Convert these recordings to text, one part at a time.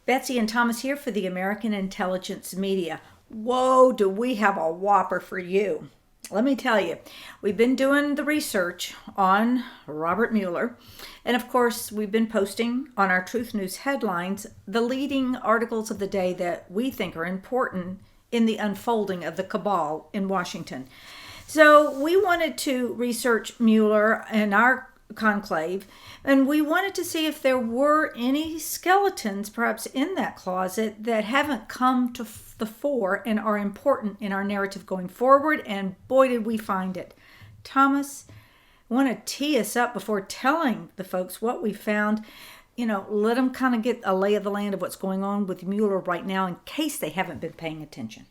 Betsy and Thomas here for the American Intelligence Media. Whoa, do we have a whopper for you. Let me tell you, we've been doing the research on Robert Mueller. And of course, we've been posting on our Truth News headlines the leading articles of the day that we think are important in the unfolding of the cabal in Washington. So we wanted to research Mueller in our conclave, and we wanted to see if there were any skeletons perhaps in that closet that haven't come to the fore and are important in our narrative going forward, and boy did we find it. Thomas, I want to tee us up before telling the folks what we found. Let them kind of get a lay of the land of what's going on with Mueller right now in case they haven't been paying attention.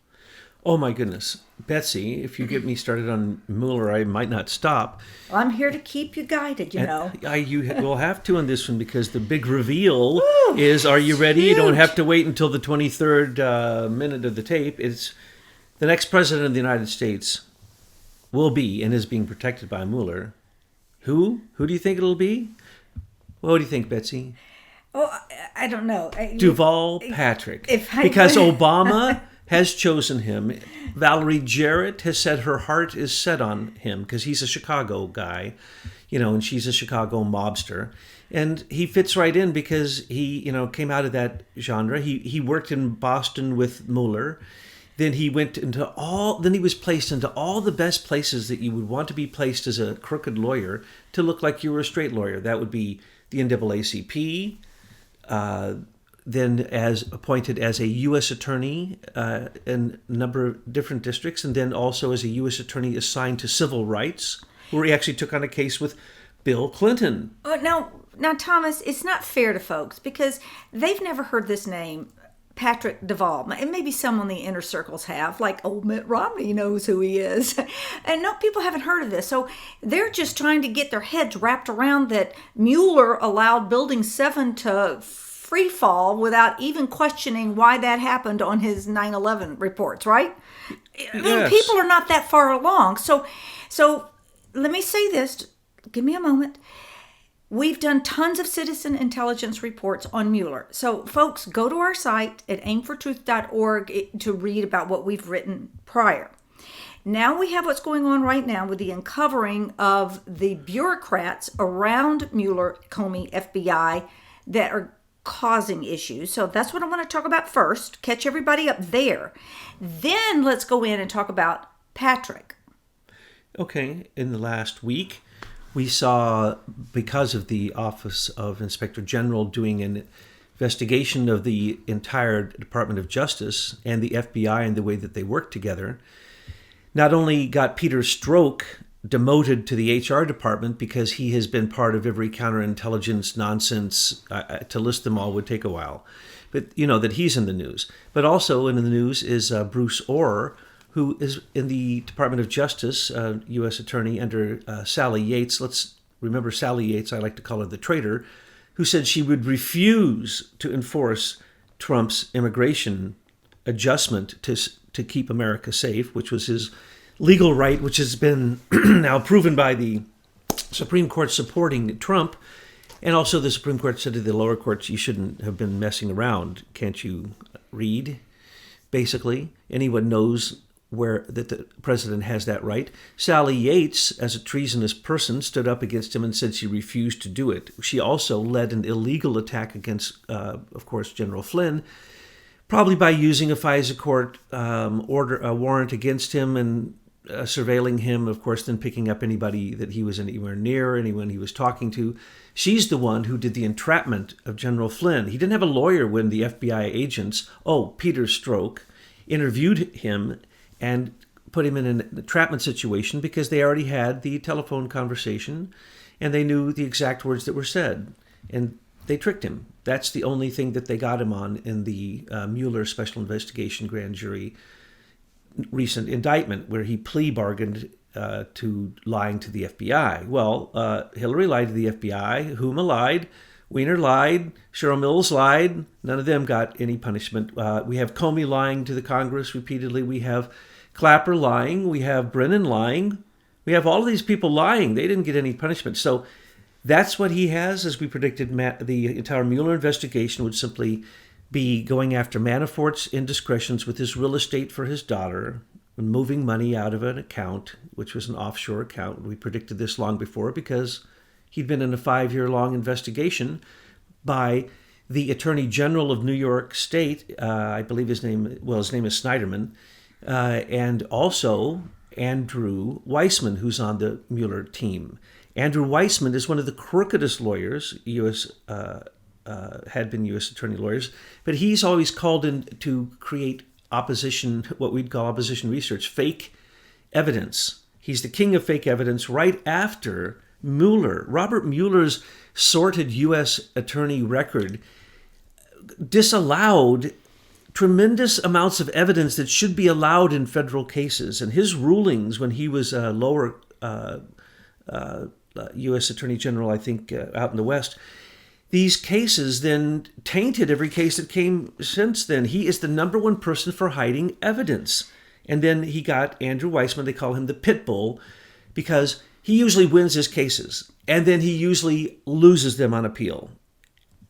Oh my goodness. Betsy, if you get me started on Mueller, I might not stop. Well, I'm here to keep you guided, you know. You will have to on this one because the big reveal is, are you ready? Huge. You don't have to wait until the 23rd minute of the tape. It's the next president of the United States will be and is being protected by Mueller. Who? Who do you think it'll be? What do you think, Betsy? Oh, I don't know. Duval Patrick. Because Obama has chosen him. Valerie Jarrett has said her heart is set on him because he's a Chicago guy, and she's a Chicago mobster. And he fits right in because he, came out of that genre. He worked in Boston with Mueller. Then he went then he was placed into all the best places that you would want to be placed as a crooked lawyer to look like you were a straight lawyer. That would be the NAACP, then as appointed as a U.S. attorney in a number of different districts, and then also as a U.S. attorney assigned to civil rights, where he actually took on a case with Bill Clinton. Now, Thomas, it's not fair to folks because they've never heard this name, Patrick Duval. And maybe some on the inner circles have, like old Mitt Romney knows who he is. And no, people haven't heard of this. So they're just trying to get their heads wrapped around that Mueller allowed Building 7 to free fall without even questioning why that happened on his 9/11 reports, right? I mean, people are not that far along. So let me say this. Give me a moment. We've done tons of citizen intelligence reports on Mueller. So folks, go to our site at aimfortruth.org to read about what we've written prior. Now we have what's going on right now with the uncovering of the bureaucrats around Mueller, Comey, FBI that are causing issues. So that's what I want to talk about first. Catch everybody up there. Then let's go in and talk about Patrick. Okay. In the last week, we saw, because of the Office of Inspector General doing an investigation of the entire Department of Justice and the FBI and the way that they work together, not only got Peter Strzok demoted to the HR department because he has been part of every counterintelligence nonsense, to list them all would take a while, but that he's in the news. But also in the news is Bruce Orr, who is in the Department of Justice, U.S. Attorney under Sally Yates. Let's remember Sally Yates, I like to call her the traitor, who said she would refuse to enforce Trump's immigration adjustment to keep America safe, which was his legal right, which has been now proven by the Supreme Court supporting Trump. And also the Supreme Court said to the lower courts, you shouldn't have been messing around. Can't you read? Basically, anyone knows that the president has that right. Sally Yates, as a treasonous person, stood up against him and said she refused to do it. She also led an illegal attack against, of course, General Flynn, probably by using a FISA court warrant against him and surveilling him, of course, then picking up anybody that he was anywhere near, anyone he was talking to. She's the one who did the entrapment of General Flynn. He didn't have a lawyer when the FBI agents, Peter Strzok, interviewed him and put him in an entrapment situation because they already had the telephone conversation and they knew the exact words that were said. And they tricked him. That's the only thing that they got him on in the Mueller Special Investigation Grand Jury recent indictment, where he plea bargained to lying to the FBI. Well, Hillary lied to the FBI, Huma lied, Weiner lied, Cheryl Mills lied. None of them got any punishment. We have Comey lying to the Congress repeatedly. We have Clapper lying. We have Brennan lying. We have all of these people lying. They didn't get any punishment. So that's what he has, as we predicted. The entire Mueller investigation would simply be going after Manafort's indiscretions with his real estate for his daughter, and moving money out of an account, which was an offshore account. We predicted this long before because he'd been in a 5-year-long investigation by the Attorney General of New York State. I believe his name is Snyderman, and also Andrew Weissman, who's on the Mueller team. Andrew Weissman is one of the crookedest lawyers, had been U.S. attorney lawyers, but he's always called in to create opposition, what we'd call opposition research, fake evidence. He's the king of fake evidence right after Mueller. Robert Mueller's sorted U.S. attorney record disallowed tremendous amounts of evidence that should be allowed in federal cases. And his rulings when he was a lower U.S. Attorney General, I think, out in the West, these cases then tainted every case that came since then. He is the number one person for hiding evidence. And then he got Andrew Weissman, they call him the pit bull, because he usually wins his cases. And then he usually loses them on appeal.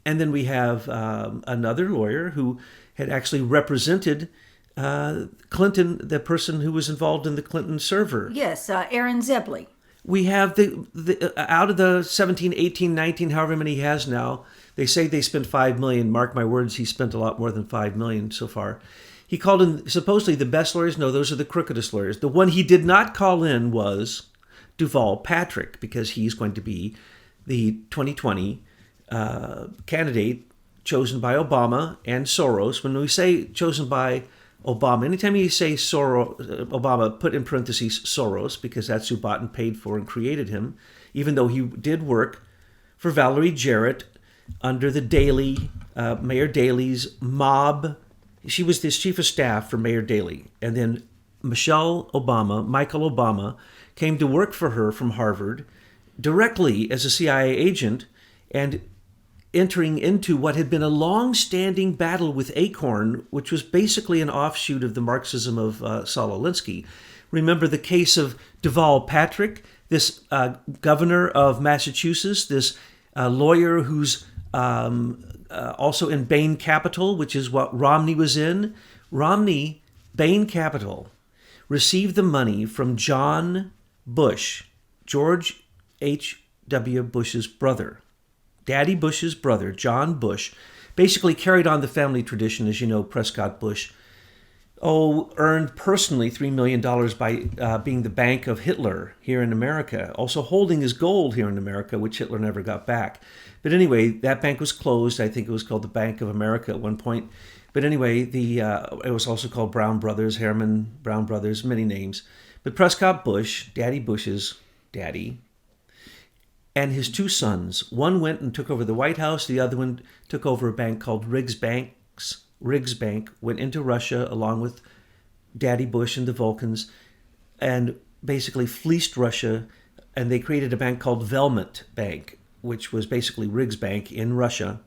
And then we have another lawyer who had actually represented Clinton, the person who was involved in the Clinton server. Yes, Aaron Zebley. We have the out of the 17, 18, 19, however many he has now, they say they spent $5 million. Mark my words, he spent a lot more than $5 million so far. He called in supposedly the best lawyers. No, those are the crookedest lawyers. The one he did not call in was Deval Patrick, because he's going to be the 2020 candidate chosen by Obama and Soros. When we say chosen by Obama, anytime you say Obama, put in parentheses Soros, because that's who bought and paid for and created him, even though he did work for Valerie Jarrett under the Daley, Mayor Daley's mob. She was the chief of staff for Mayor Daley. And then Michael Obama, came to work for her from Harvard directly as a CIA agent, and entering into what had been a long-standing battle with Acorn, which was basically an offshoot of the Marxism of Saul Alinsky. Remember the case of Deval Patrick, this governor of Massachusetts, this lawyer who's also in Bain Capital, which is what Romney was in. Romney, Bain Capital, received the money from John Bush, George H.W. Bush's brother. Daddy Bush's brother, John Bush, basically carried on the family tradition. As you know, Prescott Bush earned personally $3 million by being the bank of Hitler here in America, also holding his gold here in America, which Hitler never got back. But anyway, that bank was closed. I think it was called the Bank of America at one point. But anyway, it was also called Brown Brothers, Harriman Brown Brothers, many names. But Prescott Bush, Daddy Bush's daddy, and his two sons, one went and took over the White House, the other one took over a bank called Riggs Bank, went into Russia along with Daddy Bush and the Vulcans, and basically fleeced Russia, and they created a bank called Velmet Bank, which was basically Riggs Bank in Russia.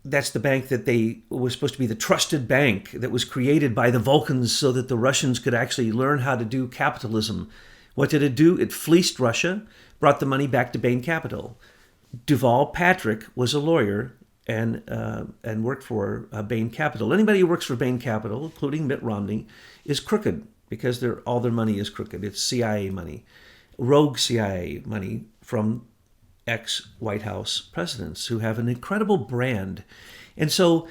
That's the bank that was supposed to be the trusted bank that was created by the Vulcans so that the Russians could actually learn how to do capitalism. What did it do? It fleeced Russia, brought the money back to Bain Capital. Deval Patrick was a lawyer and worked for Bain Capital. Anybody who works for Bain Capital, including Mitt Romney, is crooked because all their money is crooked. It's CIA money, rogue CIA money from ex-White House presidents who have an incredible brand. And so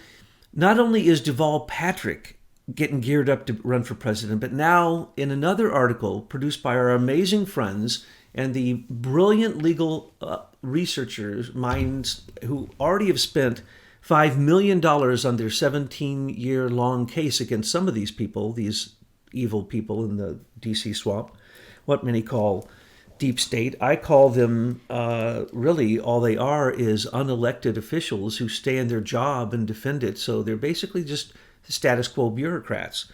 not only is Deval Patrick getting geared up to run for president, but now in another article produced by our amazing friends and the brilliant legal researchers, minds who already have spent $5 million on their 17-year-long case against some of these people, these evil people in the DC swamp, what many call deep state. I call them, really, all they are is unelected officials who stay in their job and defend it. So they're basically just status quo bureaucrats.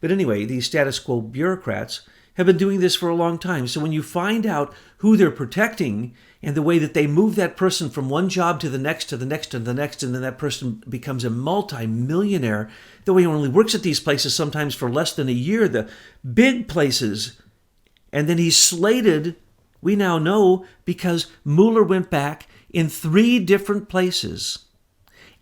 But anyway, these status quo bureaucrats have been doing this for a long time. So when you find out who they're protecting and the way that they move that person from one job to the next, to the next, to the next, and then that person becomes a multi-millionaire, though he only works at these places sometimes for less than a year, the big places, and then he's slated, we now know, because Mueller went back in 3 different places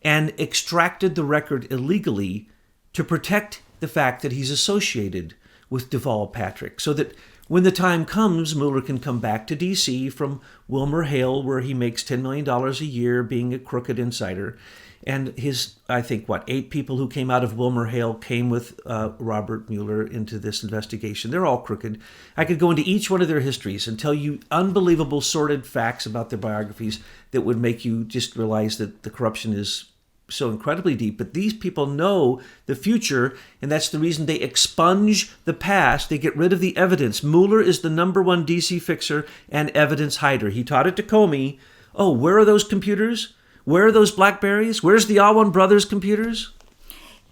and extracted the record illegally to protect the fact that he's associated with Deval Patrick, so that when the time comes, Mueller can come back to D.C. from Wilmer Hale, where he makes $10 million a year being a crooked insider. And his, I think, 8 people who came out of Wilmer Hale came with Robert Mueller into this investigation. They're all crooked. I could go into each one of their histories and tell you unbelievable sordid facts about their biographies that would make you just realize that the corruption is so incredibly deep. But these people know the future, and that's the reason they expunge the past. They get rid of the evidence. Mueller is the #1 DC fixer and evidence hider. He taught it to Comey. Oh, where are those computers? Where are those Blackberries? Where's the Allman Brothers computers?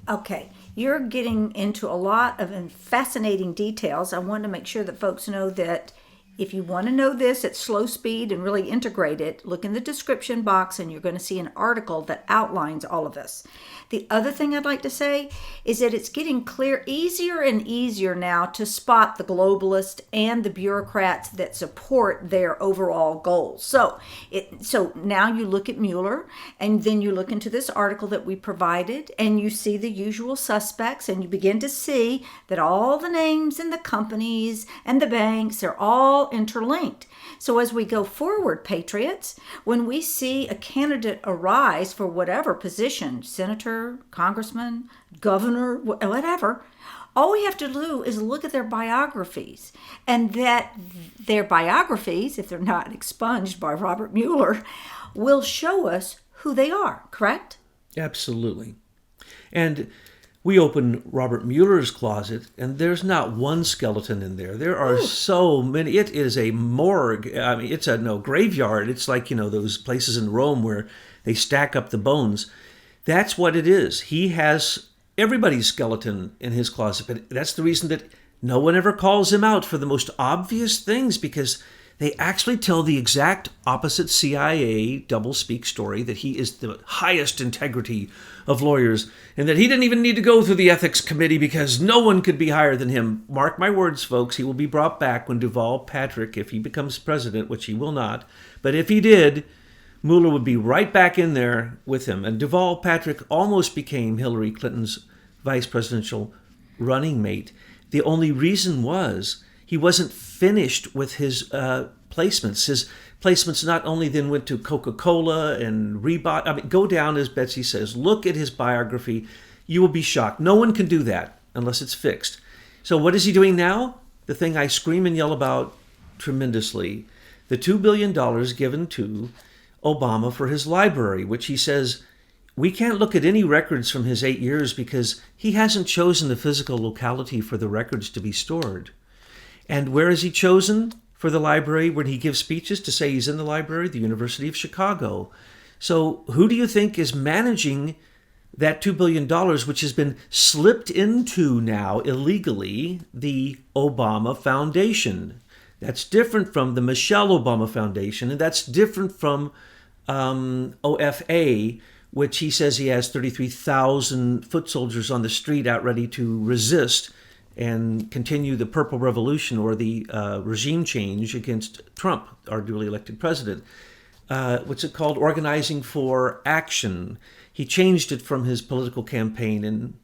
Okay, you're getting into a lot of fascinating details. I want to make sure that folks know that if you want to know this at slow speed and really integrate it, look in the description box and you're going to see an article that outlines all of this. The other thing I'd like to say is that it's getting clear, easier and easier now to spot the globalists and the bureaucrats that support their overall goals. So now you look at Mueller, and then you look into this article that we provided, and you see the usual suspects, and you begin to see that all the names and the companies and the banks are all interlinked. So as we go forward, Patriots, when we see a candidate arise for whatever position, senator, congressman, governor, whatever, all we have to do is look at their biographies, and that their biographies, if they're not expunged by Robert Mueller, will show us who they are, correct? Absolutely. And we open Robert Mueller's closet, and there's not one skeleton in there. There are so many. It is a morgue. I mean, it's a graveyard. It's like, those places in Rome where they stack up the bones. That's what it is. He has everybody's skeleton in his closet, but that's the reason that no one ever calls him out for the most obvious things, because they actually tell the exact opposite CIA doublespeak story, that he is the highest integrity of lawyers and that he didn't even need to go through the ethics committee because no one could be higher than him. Mark my words, folks, he will be brought back when Deval Patrick, if he becomes president, which he will not, but if he did, Mueller would be right back in there with him. And Deval Patrick almost became Hillary Clinton's vice presidential running mate. The only reason was he wasn't finished with his placements. His placements not only then went to Coca-Cola and Reebok. I mean, go down, as Betsy says, look at his biography. You will be shocked. No one can do that unless it's fixed. So what is he doing now? The thing I scream and yell about tremendously. The $2 billion given to Obama for his library, which he says we can't look at any records from his 8 years because he hasn't chosen the physical locality for the records to be stored. And where has he chosen for the library when he gives speeches to say he's in the library? The University of Chicago. So who do you think is managing that $2 billion, which has been slipped into now illegally, the Obama Foundation? That's different from the Michelle Obama Foundation, and that's different from OFA, which he says he has 33,000 foot soldiers on the street out ready to resist and continue the Purple Revolution or the regime change against Trump, our duly elected president. What's it called? Organizing for Action. He changed it from his political campaign, and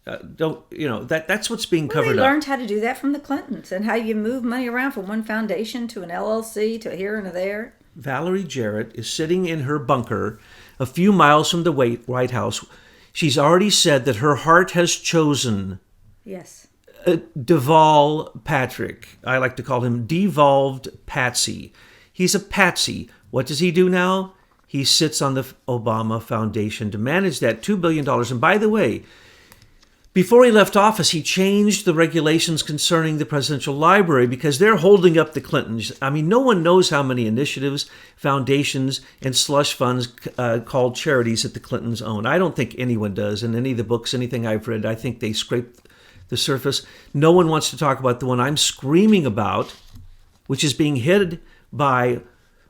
that's what's being covered up. They learned how to do that from the Clintons, and how you move money around from one foundation to an LLC to here and a there. Valerie Jarrett is sitting in her bunker a few miles from the White House. She's already said that her heart has chosen. Yes. Deval Patrick. I like to call him devolved Patsy. He's a patsy. What does he do now? He sits on the Obama Foundation to manage that $2 billion. And by the way, before he left office, he changed the regulations concerning the presidential library because they're holding up the Clintons. I mean, no one knows how many initiatives, foundations, and slush funds called charities that the Clintons own. I don't think anyone does. In any of the books, anything I've read, I think they scrape the surface. No one wants to talk about the one I'm screaming about, which is being hid by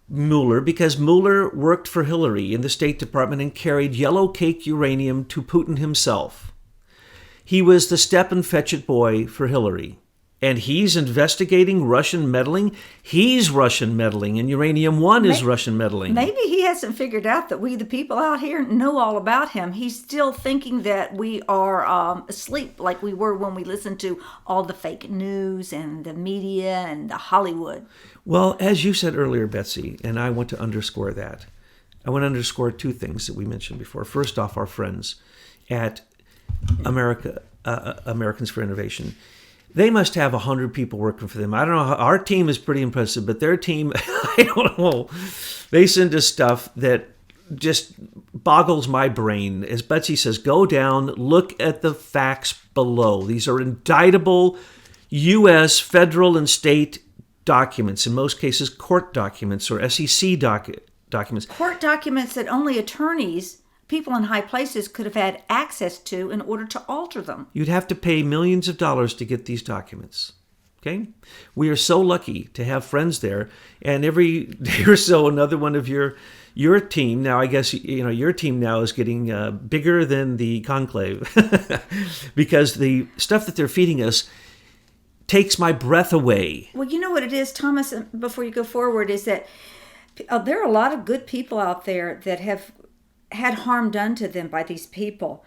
Mueller because Mueller worked for Hillary in the State Department and carried yellow cake uranium to Putin himself. He was the step and fetch it boy for Hillary. And he's investigating Russian meddling. He's Russian meddling, and Uranium One is Russian meddling. Maybe he hasn't figured out that we, the people out here, know all about him. He's still thinking that we are asleep like we were when we listened to all the fake news and the media and the Hollywood. Well, as you said earlier, Betsy, and I want to underscore that. I want to underscore two things that we mentioned before. First off, our friends at Americans for Innovation. They must have 100 people working for them. I don't know. Our team is pretty impressive, but their team, I don't know. They send us stuff that just boggles my brain. As Betsy says, go down, look at the facts below. These are indictable U.S. federal and state documents, in most cases court documents or SEC documents. Court documents that only attorneys, people in high places, could have had access to in order to alter them. You'd have to pay millions of dollars to get these documents. Okay? We are so lucky to have friends there. And every day or so, another one of your team, now I guess your team now is getting bigger than the conclave because the stuff that they're feeding us takes my breath away. Well, you know what it is, Thomas, before you go forward, is that there are a lot of good people out there that have had harm done to them by these people.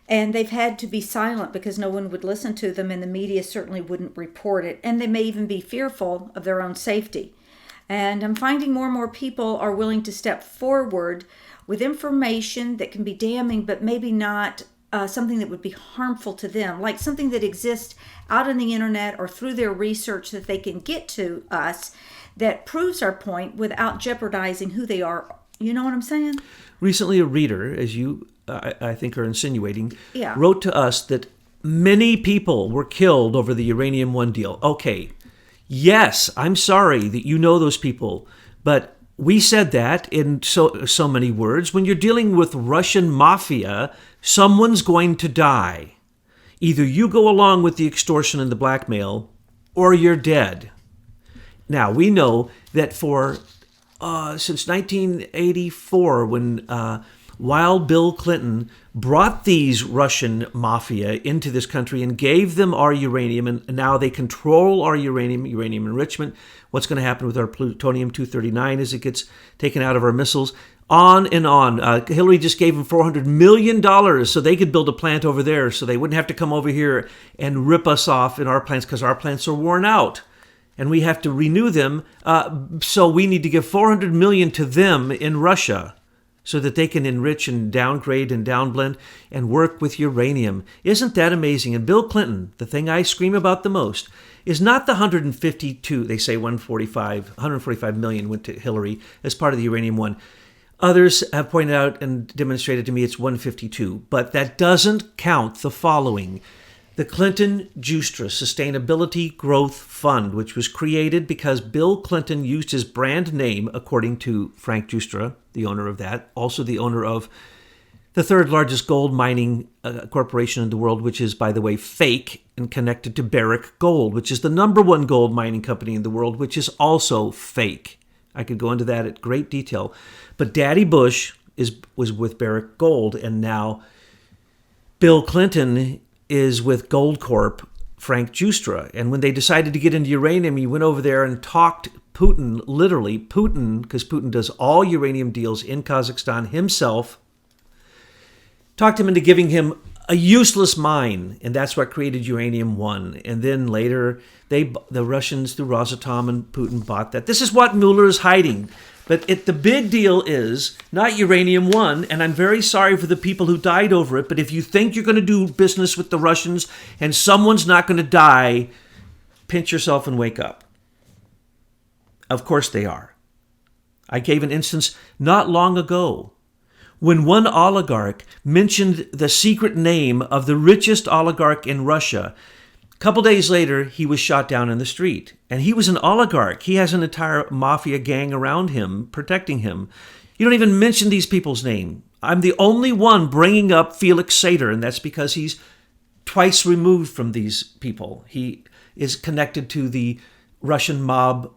And they've had to be silent because no one would listen to them, and the media certainly wouldn't report it. And they may even be fearful of their own safety. And I'm finding more and more people are willing to step forward with information that can be damning, but maybe not something that would be harmful to them, like something that exists out on the internet or through their research that they can get to us that proves our point without jeopardizing who they are. You know what I'm saying? Recently, a reader, as you, I think, are insinuating, Yeah. wrote to us that many people were killed over the Uranium One deal. Okay, yes, I'm sorry that you know those people, but we said that in so many words. When you're dealing with Russian mafia, someone's going to die. Either you go along with the extortion and the blackmail, or you're dead. Now, we know that since 1984, when Wild Bill Clinton brought these Russian mafia into this country and gave them our uranium, and now they control our uranium enrichment, what's going to happen with our plutonium-239 as it gets taken out of our missiles, on and on. Hillary just gave them $400 million so they could build a plant over there so they wouldn't have to come over here and rip us off in our plants because our plants are worn out. And we have to renew them, so we need to give $400 million to them in Russia so that they can enrich and downgrade and downblend and work with uranium. Isn't that amazing? And Bill Clinton, the thing I scream about the most, is not the 152, they say 145 million went to Hillary as part of the Uranium One. Others have pointed out and demonstrated to me it's 152, but that doesn't count the following. The Clinton Justra Sustainability Growth Fund, which was created because Bill Clinton used his brand name, according to Frank Justra, the owner of that, also the owner of the third largest gold mining corporation in the world, which is, by the way, fake and connected to Barrick Gold, which is the number one gold mining company in the world, which is also fake. I could go into that at great detail. But Daddy Bush was with Barrick Gold, and now Bill Clinton is with Goldcorp, Frank Justra. And when they decided to get into uranium, he went over there and talked Putin, literally Putin, because Putin does all uranium deals in Kazakhstan himself, talked him into giving him a useless mine, and that's what created Uranium One. And then later, the Russians through Rosatom and Putin bought that. This is what Mueller is hiding. But the big deal is not Uranium One, and I'm very sorry for the people who died over it, but if you think you're going to do business with the Russians and someone's not going to die, pinch yourself and wake up. Of course they are. I gave an instance not long ago when one oligarch mentioned the secret name of the richest oligarch in Russia. A couple days later, he was shot down in the street. And he was an oligarch. He has an entire mafia gang around him, protecting him. You don't even mention these people's name. I'm the only one bringing up Felix Sater, and that's because he's twice removed from these people. He is connected to the Russian mob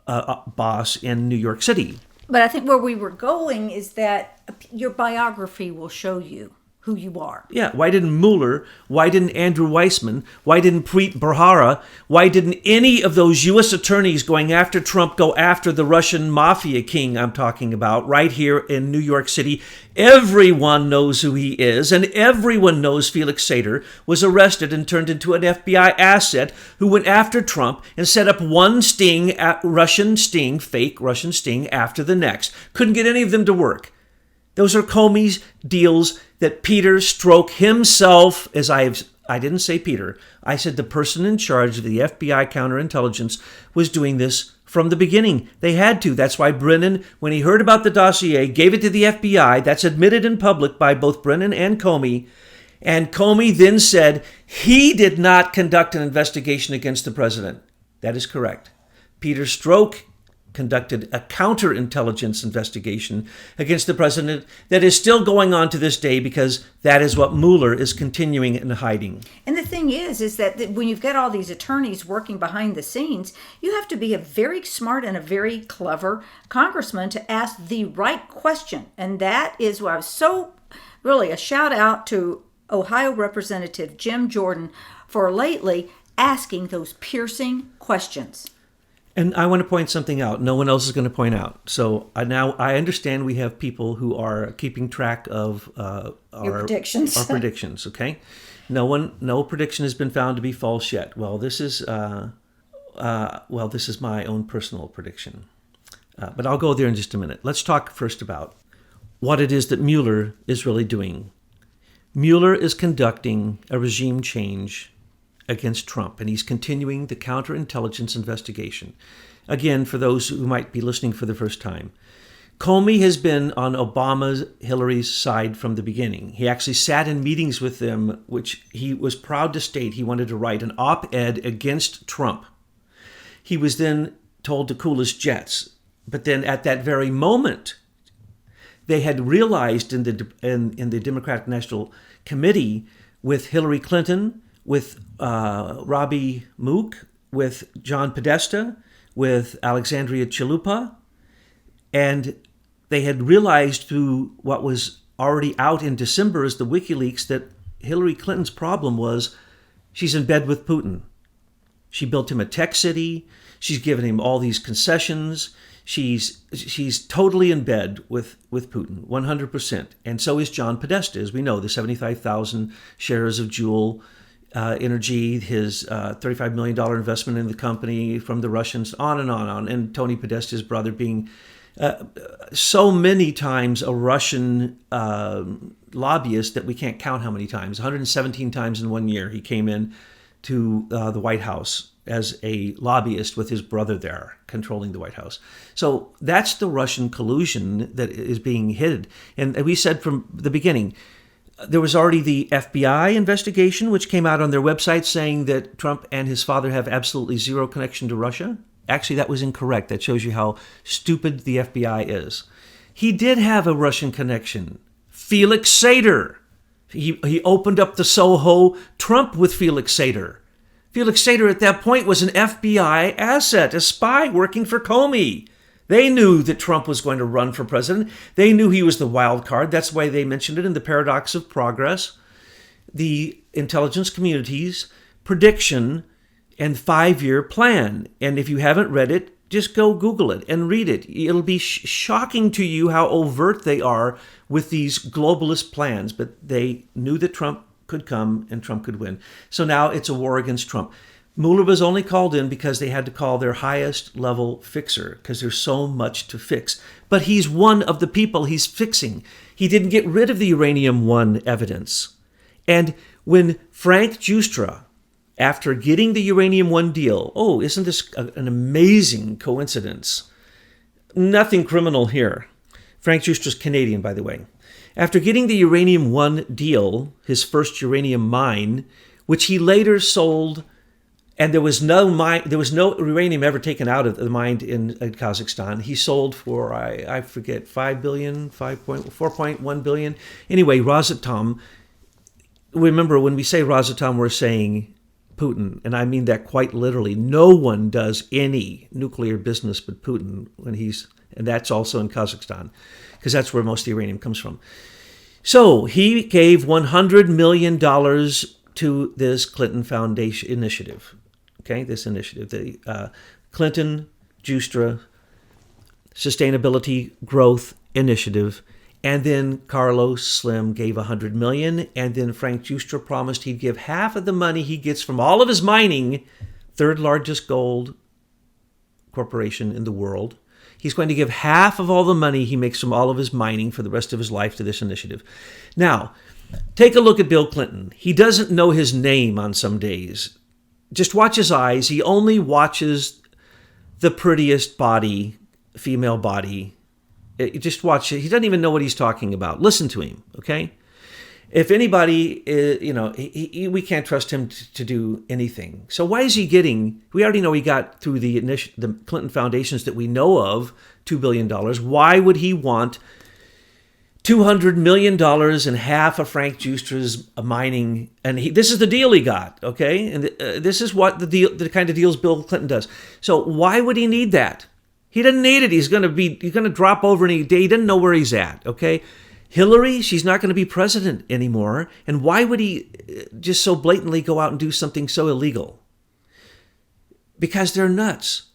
boss in New York City. But I think where we were going is that your biography will show you who you are. Yeah, why didn't Mueller? Why didn't Andrew Weissman? Why didn't Preet Bharara? Why didn't any of those U.S. attorneys going after Trump go after the Russian mafia king I'm talking about right here in New York City? Everyone knows who he is, and everyone knows Felix Sater was arrested and turned into an FBI asset who went after Trump and set up one fake Russian sting after the next. Couldn't get any of them to work. Those are Comey's deals that Peter Strzok himself, I didn't say Peter, I said the person in charge of the FBI counterintelligence was doing this from the beginning. They had to. That's why Brennan, when he heard about the dossier, gave it to the FBI. That's admitted in public by both Brennan and Comey. And Comey then said he did not conduct an investigation against the president. That is correct. Peter Strzok conducted a counterintelligence investigation against the president that is still going on to this day because that is what Mueller is continuing and hiding. And the thing is that when you've got all these attorneys working behind the scenes, you have to be a very smart and a very clever congressman to ask the right question. And that is why I was so really a shout out to Ohio Representative Jim Jordan for lately asking those piercing questions. And I want to point something out. No one else is going to point out. So now I understand we have people who are keeping track of our predictions. Our predictions. Okay, no prediction has been found to be false yet. Well, this is my own personal prediction. But I'll go there in just a minute. Let's talk first about what it is that Mueller is really doing. Mueller is conducting a regime change against Trump, and he's continuing the counterintelligence investigation. Again, for those who might be listening for the first time, Comey has been on Hillary's side from the beginning. He actually sat in meetings with them, which he was proud to state he wanted to write an op-ed against Trump. He was then told to cool his jets. But then at that very moment, they had realized in the Democratic National Committee with Hillary Clinton, with Robbie Mook, with John Podesta, with Alexandria Chalupa, and they had realized through what was already out in December as the WikiLeaks that Hillary Clinton's problem was she's in bed with Putin. She built him a tech city. She's given him all these concessions. She's totally in bed with Putin, 100%. And so is John Podesta, as we know, the 75,000 shares of Juul Energy, his $35 million investment in the company from the Russians, on and on. And Tony Podesta's brother being so many times a Russian lobbyist that we can't count how many times. 117 times in 1 year he came in to the White House as a lobbyist with his brother there controlling the White House. So that's the Russian collusion that is being hidden. And we said from the beginning, there was already the FBI investigation, which came out on their website saying that Trump and his father have absolutely zero connection to Russia. Actually, that was incorrect. That shows you how stupid the FBI is. He did have a Russian connection. Felix Sater. He opened up the Soho Trump with Felix Sater. Felix Sater at that point was an FBI asset, a spy working for Comey. They knew that Trump was going to run for president. They knew he was the wild card. That's why they mentioned it in the Paradox of Progress, the intelligence community's prediction and 5-year plan. And if you haven't read it, just go Google it and read it. It'll be shocking to you how overt they are with these globalist plans. But they knew that Trump could come and Trump could win. So now it's a war against Trump. Mueller was only called in because they had to call their highest level fixer because there's so much to fix. But he's one of the people he's fixing. He didn't get rid of the Uranium One evidence. And when Frank Giustra, after getting the Uranium One deal, isn't this an amazing coincidence? Nothing criminal here. Frank Giustra's Canadian, by the way. After getting the Uranium One deal, his first uranium mine, which he later sold, and there was no uranium ever taken out of the mine in Kazakhstan. He sold for, I forget, $4.1 billion. Anyway, Rosatom, remember when we say Rosatom, we're saying Putin, and I mean that quite literally. No one does any nuclear business but Putin and that's also in Kazakhstan, because that's where most of the uranium comes from. So he gave $100 million to this Clinton Foundation initiative. Okay, this initiative, the Clinton Justra Sustainability Growth Initiative. And then Carlos Slim gave $100 million, and then Frank Justra promised he'd give half of the money he gets from all of his mining, third largest gold corporation in the world. He's going to give half of all the money he makes from all of his mining for the rest of his life to this initiative. Now, take a look at Bill Clinton. He doesn't know his name on some days. Just watch his eyes. He only watches the prettiest body, female body. Just watch it. He doesn't even know what he's talking about. Listen to him, okay? If anybody, we can't trust him to do anything. So why is he getting, we already know he got through the Clinton foundations that we know of, $2 billion. Why would he want $200 million and half of Frank Justra's mining? And this is the deal he got, okay? And this is what the kind of deals Bill Clinton does. So why would he need that? He doesn't need it. He's going to drop over any day. He doesn't know where he's at, okay? Hillary, she's not going to be president anymore. And why would he just so blatantly go out and do something so illegal? Because they're nuts.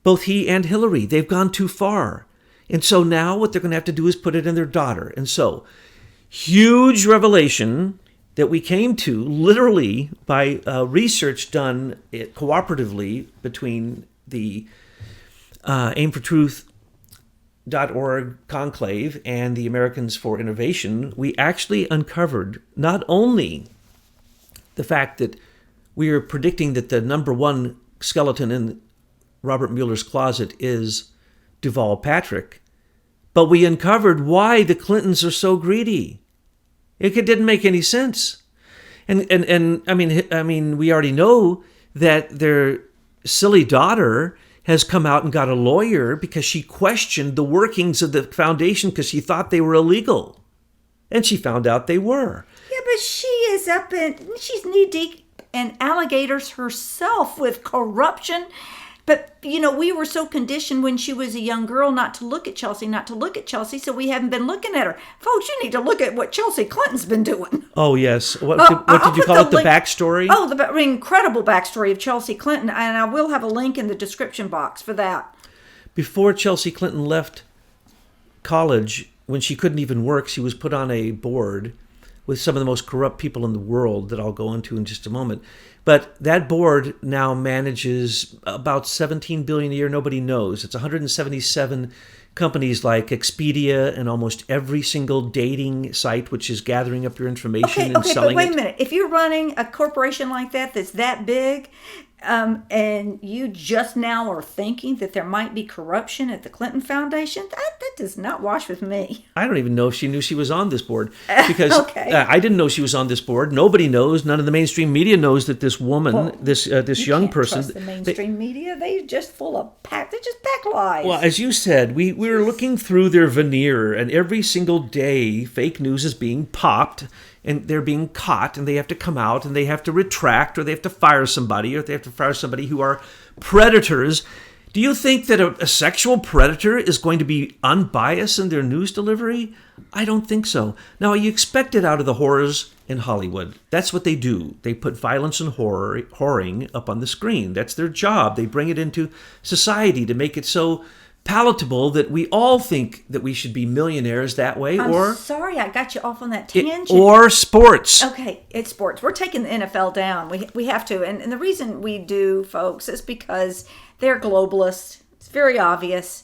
Both he and Hillary, they've gone too far. And so now what they're going to have to do is put it in their daughter. And so, huge revelation that we came to literally by research done cooperatively between the aimfortruth.org conclave and the Americans for Innovation. We actually uncovered not only the fact that we are predicting that the number one skeleton in Robert Mueller's closet is Deval Patrick, but we uncovered why the Clintons are so greedy. It didn't make any sense. And I mean, we already know that their silly daughter has come out and got a lawyer because she questioned the workings of the foundation because she thought they were illegal. And she found out they were. Yeah, but she's knee-deep in alligators herself with corruption. But, we were so conditioned when she was a young girl not to look at Chelsea, so we haven't been looking at her. Folks, you need to look at what Chelsea Clinton's been doing. Oh, yes. What did you call it, the backstory? Oh, the incredible backstory of Chelsea Clinton, and I will have a link in the description box for that. Before Chelsea Clinton left college, when she couldn't even work, she was put on a board with some of the most corrupt people in the world that I'll go into in just a moment. But that board now manages about $17 billion a year. Nobody knows. It's 177 companies like Expedia and almost every single dating site, which is gathering up your information and selling it. Okay, but wait a minute. If you're running a corporation like that's that big, and you just now are thinking that there might be corruption at the Clinton Foundation, that does not wash with me. I don't even know if she knew she was on this board because I didn't know she was on this board. Nobody knows. None of the mainstream media knows that this woman, this young person. Trust the mainstream media. They're just full of they just pack lies. Well, as you said, we were looking through their veneer, and every single day, fake news is being popped. And they're being caught, and they have to come out, and they have to retract, or they have to fire somebody, or they have to fire somebody who are predators. Do you think that a sexual predator is going to be unbiased in their news delivery? I don't think so. Now, you expect it out of the horrors in Hollywood. That's what they do. They put violence and whoring up on the screen. That's their job. They bring it into society to make it so palatable that we all think that we should be millionaires that way. I'm sorry, I got you off on that tangent. Or sports. Okay, it's sports. We're taking the NFL down. We have to. And the reason we do, folks, is because they're globalists. It's very obvious.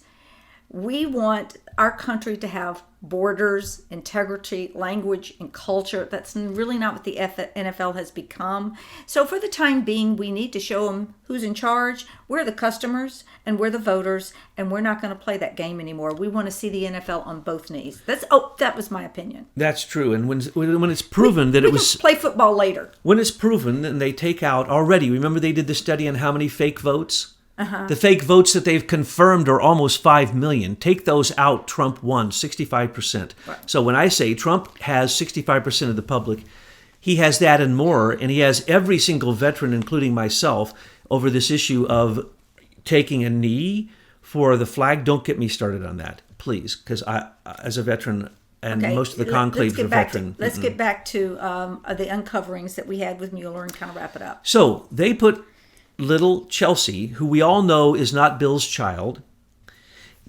We want our country to have borders, integrity, language, and culture. That's really not what the NFL has become. So for the time being, we need to show them who's in charge. We're the customers and we're the voters, and we're not going to play that game anymore. We want to see the NFL on both knees. That was my opinion. That's true. And when it's proven that it was... We can play football later. When it's proven and they take out already, remember they did the study on how many fake votes? Uh-huh. The fake votes that they've confirmed are almost 5 million. Take those out, Trump won 65%. Right. So when I say Trump has 65% of the public, he has that and more, and he has every single veteran, including myself, over this issue of taking a knee for the flag. Don't get me started on that, please, because I, as a veteran, and Okay, most of the conclaves are veteran. Let's get back to the uncoverings that we had with Mueller and kind of wrap it up. So they put little Chelsea, who we all know is not Bill's child,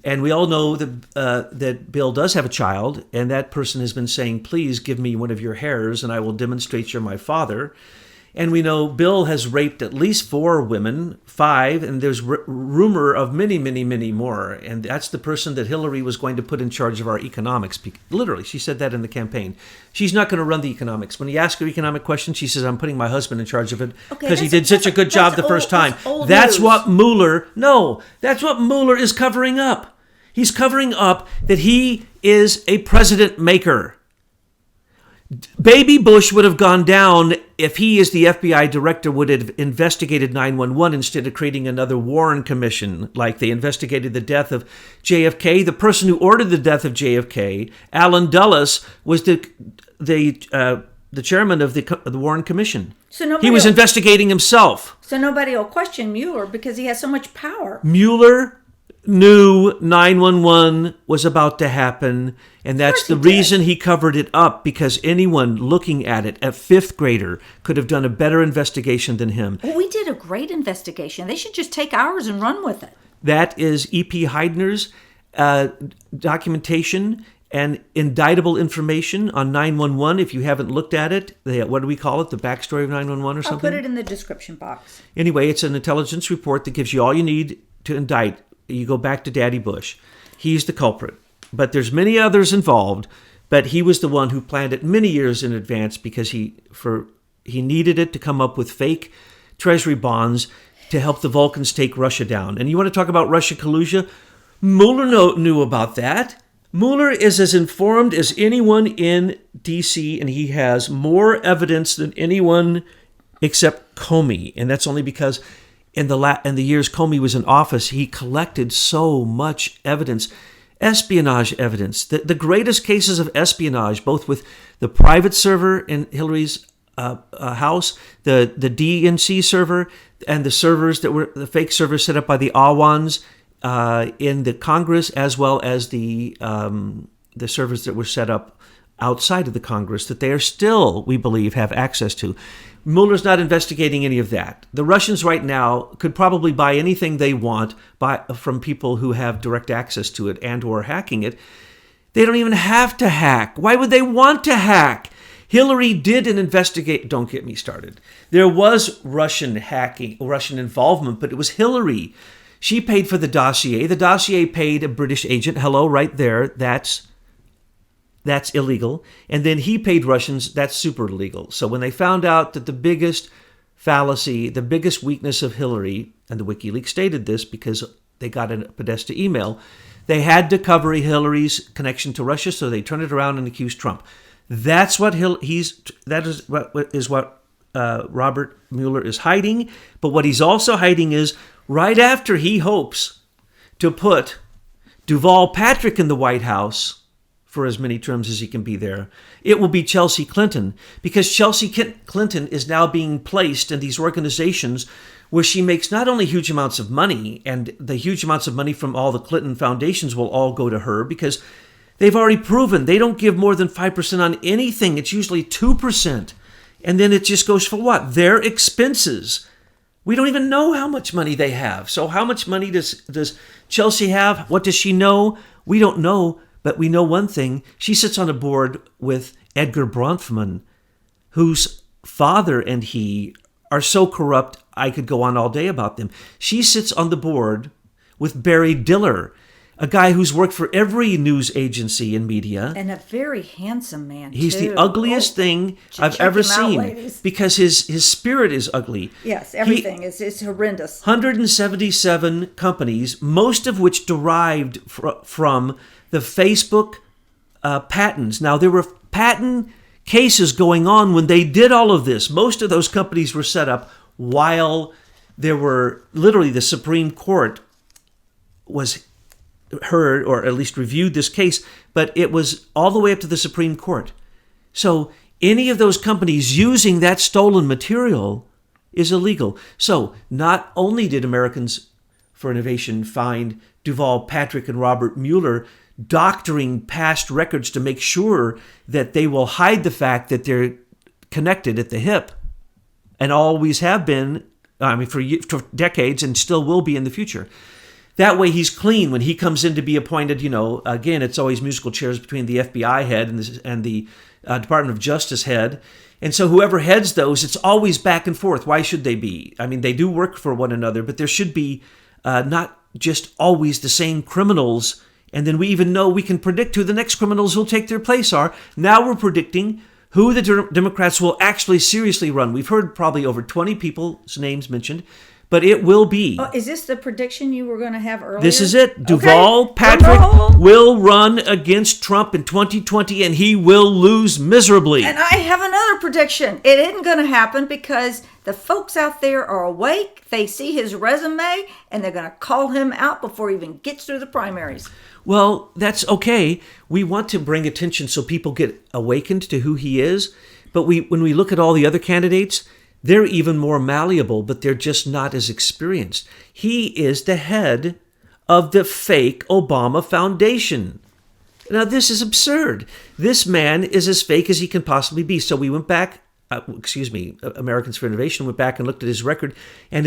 and we all know that Bill does have a child, and that person has been saying, please give me one of your hairs and I will demonstrate you're my father. And we know Bill has raped at least 4 women, 5, and there's rumor of many, many, many more. And that's the person that Hillary was going to put in charge of our economics. Literally, she said that in the campaign. She's not going to run the economics. When you ask her economic questions, she says, I'm putting my husband in charge of it because he did such a good job the first time. That's what Mueller is covering up. He's covering up that he is a president maker. Baby Bush would have gone down if he, as the FBI director, would have investigated 9/11 instead of creating another Warren Commission, like they investigated the death of JFK. The person who ordered the death of JFK, Alan Dulles, was the chairman of the Warren Commission. So he was investigating himself. So nobody will question Mueller because he has so much power. Mueller knew 9/11 was about to happen, and that's the reason he covered it up, because anyone looking at it, a 5th grader, could have done a better investigation than him. Well, we did a great investigation. They should just take ours and run with it. That is E.P. Heidner's documentation and indictable information on 911. If you haven't looked at it, what do we call it? The backstory of 911 or something? I'll put it in the description box. Anyway, it's an intelligence report that gives you all you need to indict. You go back to Daddy Bush. He's the culprit. But there's many others involved, but he was the one who planned it many years in advance because he needed it to come up with fake treasury bonds to help the Vulcans take Russia down. And you want to talk about Russia collusion? Mueller knew about that. Mueller is as informed as anyone in D.C., and he has more evidence than anyone except Comey. And that's only because in the years Comey was in office, he collected so much evidence, espionage evidence. The greatest cases of espionage, both with the private server in Hillary's house, the DNC server, and the servers that were the fake servers set up by the Awans in the Congress, as well as the servers that were set up outside of the Congress, that they are still, we believe, have access to. Mueller's not investigating any of that. The Russians right now could probably buy anything they want from people who have direct access to it and or hacking it. They don't even have to hack. Why would they want to hack? Hillary did an investigate. Don't get me started. There was Russian hacking, Russian involvement, but it was Hillary. She paid for the dossier. The dossier paid a British agent. Hello, right there. That's illegal. And then he paid Russians. That's super illegal. So when they found out that the biggest fallacy, the biggest weakness of Hillary, and the WikiLeaks stated this because they got a Podesta email, they had to cover Hillary's connection to Russia, so they turned it around and accused Trump. That's what Robert Mueller is hiding. But what he's also hiding is right after he hopes to put Duval Patrick in the White House for as many terms as he can be there, it will be Chelsea Clinton, because Chelsea Clinton is now being placed in these organizations where she makes not only huge amounts of money, and the huge amounts of money from all the Clinton foundations will all go to her because they've already proven they don't give more than 5% on anything. It's usually 2%. And then it just goes for what? Their expenses. We don't even know how much money they have. So how much money does Chelsea have? What does she know? We don't know. But we know one thing. She sits on a board with Edgar Bronfman, whose father and he are so corrupt, I could go on all day about them. She sits on the board with Barry Diller, a guy who's worked for every news agency and media. And a very handsome man, He's too. the ugliest thing I've ever seen, ladies. Because his spirit is ugly. Yes, everything is horrendous. 177 companies, most of which derived from the Facebook patents. Now, there were patent cases going on when they did all of this. Most of those companies were set up while there were literally the Supreme Court was heard, or at least reviewed this case, but it was all the way up to the Supreme Court. So any of those companies using that stolen material is illegal. So not only did Americans for Innovation find Duval Patrick and Robert Mueller doctoring past records to make sure that they will hide the fact that they're connected at the hip and always have been, for decades and still will be in the future. That way he's clean when he comes in to be appointed. Again, it's always musical chairs between the FBI head and the Department of Justice head. And so whoever heads those, it's always back and forth. Why should they be? I mean, they do work for one another, but there should be not just always the same criminals. And then we even know we can predict who the next criminals who'll take their place are. Now we're predicting who the Democrats will actually seriously run. We've heard probably over 20 people's names mentioned, but it will be. Oh, is this the prediction you were going to have earlier? This is it. Duval Patrick will run against Trump in 2020, and he will lose miserably. And I have another prediction. It isn't going to happen because the folks out there are awake. They see his resume, and they're going to call him out before he even gets through the primaries. Well, that's okay. We want to bring attention so people get awakened to who he is. But when we look at all the other candidates, they're even more malleable, but they're just not as experienced. He is the head of the fake Obama Foundation. Now, this is absurd. This man is as fake as he can possibly be. So we went back, Americans for Innovation went back and looked at his record. And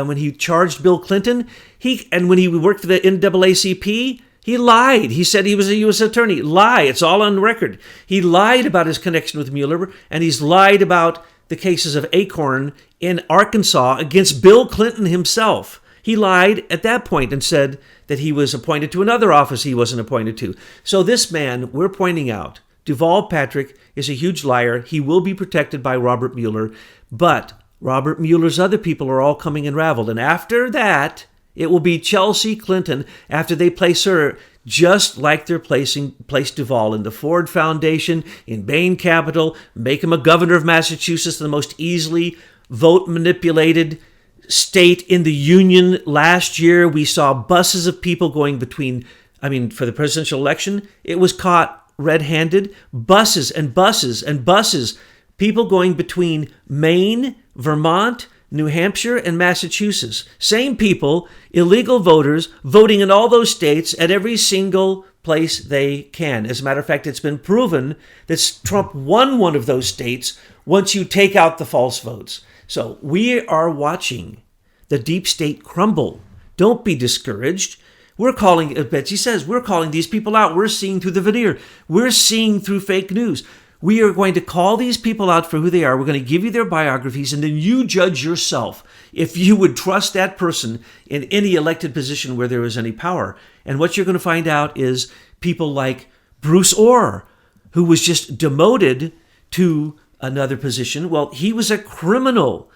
when he charged Bill Clinton, when he worked for the NAACP, he lied. He said he was a U.S. attorney. Lie. It's all on record. He lied about his connection with Mueller, and he's lied about the cases of Acorn in Arkansas against Bill Clinton himself. He lied at that point and said that he was appointed to another office he wasn't appointed to. So this man, we're pointing out, Duval Patrick, is a huge liar. He will be protected by Robert Mueller, but Robert Mueller's other people are all coming unraveled. And after that, it will be Chelsea Clinton after they place her, just like they're placed Duval in the Ford Foundation, in Bain Capital, make him a governor of Massachusetts, the most easily vote manipulated state in the union. Last year, we saw buses of people going for the presidential election, it was caught red-handed. Buses and buses and buses, people going between Maine, Vermont, New Hampshire, and Massachusetts. Same people, illegal voters, voting in all those states at every single place they can. As a matter of fact, it's been proven that Trump won one of those states once you take out the false votes. So we are watching the deep state crumble. Don't be discouraged. We're calling, as Betsy says, we're calling these people out. We're seeing through the veneer. We're seeing through fake news. We are going to call these people out for who they are. We're going to give you their biographies, and then you judge yourself if you would trust that person in any elected position where there is any power. And what you're going to find out is people like Bruce Orr, who was just demoted to another position. Well, he was a criminal.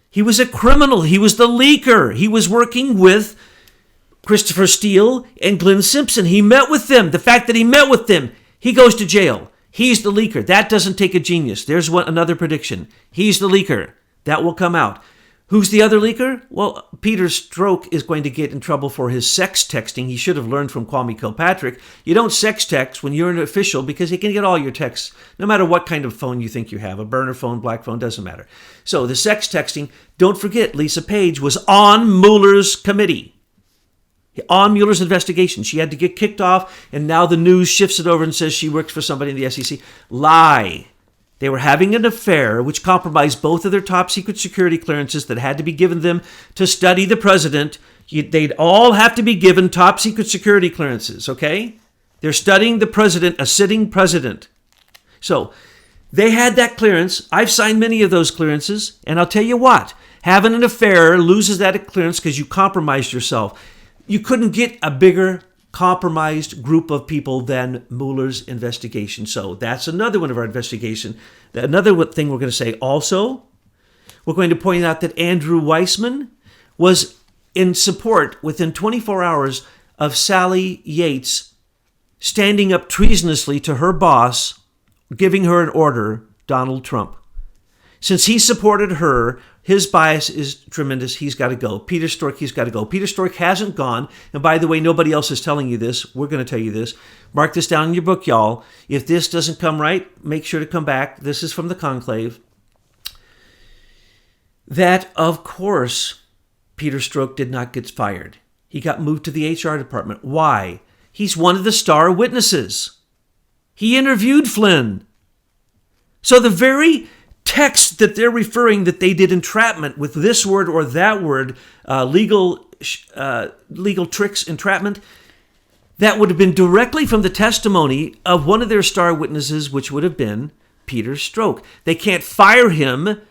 He was a criminal. He was the leaker. He was working with Christopher Steele and Glenn Simpson. He met with them. The fact that he met with them, he goes to jail. He's the leaker. That doesn't take a genius. There's another prediction. He's the leaker. That will come out. Who's the other leaker? Well, Peter Strzok is going to get in trouble for his sex texting. He should have learned from Kwame Kilpatrick. You don't sex text when you're an official because he can get all your texts, no matter what kind of phone you think you have. A burner phone, black phone, doesn't matter. So the sex texting, don't forget, Lisa Page was on Mueller's committee. On Mueller's investigation. She had to get kicked off, and now the news shifts it over and says she works for somebody in the SEC. Lie. They were having an affair which compromised both of their top secret security clearances that had to be given them to study the president. They'd all have to be given top secret security clearances, okay? They're studying the president, a sitting president. So they had that clearance. I've signed many of those clearances, and I'll tell you what, having an affair loses that clearance because you compromised yourself. You couldn't get a bigger compromised group of people than Mueller's investigation. So that's another one of our investigation. Another thing we're going to say also, we're going to point out that Andrew Weissman was in support within 24 hours of Sally Yates standing up treasonously to her boss, giving her an order, Donald Trump. Since he supported her, his bias is tremendous. He's got to go. Peter Strzok, he's got to go. Peter Strzok hasn't gone. And by the way, nobody else is telling you this. We're going to tell you this. Mark this down in your book, y'all. If this doesn't come right, make sure to come back. This is from the conclave. That, of course, Peter Strzok did not get fired. He got moved to the HR department. Why? He's one of the star witnesses. He interviewed Flynn. So the very text that they're referring that they did entrapment with this word or that word, legal tricks, entrapment, that would have been directly from the testimony of one of their star witnesses, which would have been Peter Strzok. They can't fire him,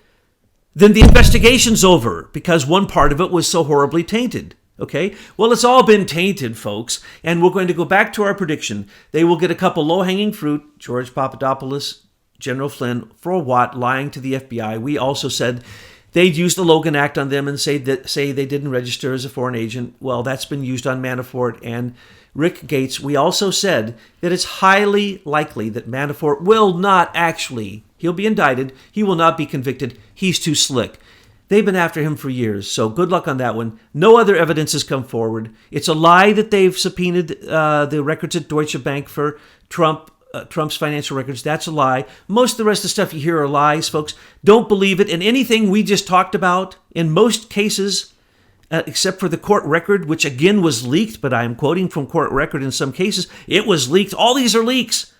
then the investigation's over because one part of it was so horribly tainted. Okay? Well, it's all been tainted, folks, and we're going to go back to our prediction. They will get a couple low-hanging fruit, George Papadopoulos, General Flynn, for what? Lying to the FBI. We also said they'd use the Logan Act on them and say they didn't register as a foreign agent. Well, that's been used on Manafort and Rick Gates. We also said that it's highly likely that Manafort will not actually, he'll be indicted, he will not be convicted. He's too slick. They've been after him for years, so good luck on that one. No other evidence has come forward. It's a lie that they've subpoenaed the records at Deutsche Bank for Trump's financial records. That's a lie. Most of the rest of the stuff you hear are lies, folks. Don't believe it. And anything we just talked about, in most cases, except for the court record, which again was leaked, but I am quoting from court record in some cases, it was leaked. All these are leaks.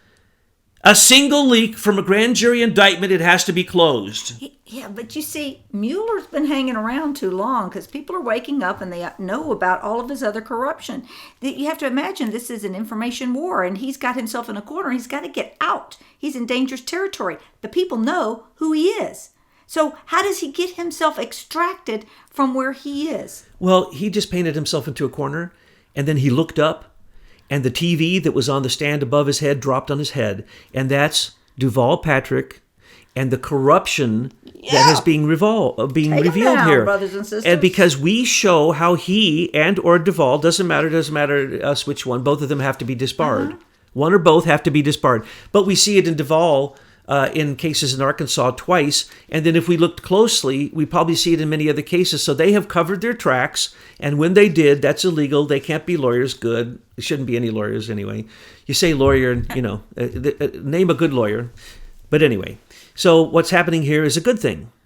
A single leak from a grand jury indictment, it has to be closed. Yeah, but you see, Mueller's been hanging around too long because people are waking up and they know about all of his other corruption. You have to imagine this is an information war and he's got himself in a corner. He's got to get out. He's in dangerous territory. The people know who he is. So how does he get himself extracted from where he is? Well, he just painted himself into a corner and then he looked up and the TV that was on the stand above his head dropped on his head. And that's Duval Patrick and the corruption that is being revealed here. Brothers and sisters. And because we show how he and or Duval, doesn't matter to us which one, both of them have to be disbarred. Uh-huh. One or both have to be disbarred. But we see it in Duval in cases in Arkansas twice. And then if we looked closely, we probably see it in many other cases. So they have covered their tracks. And when they did, that's illegal. They can't be lawyers. Good. There shouldn't be any lawyers anyway. You say lawyer, name a good lawyer. But anyway, so what's happening here is a good thing.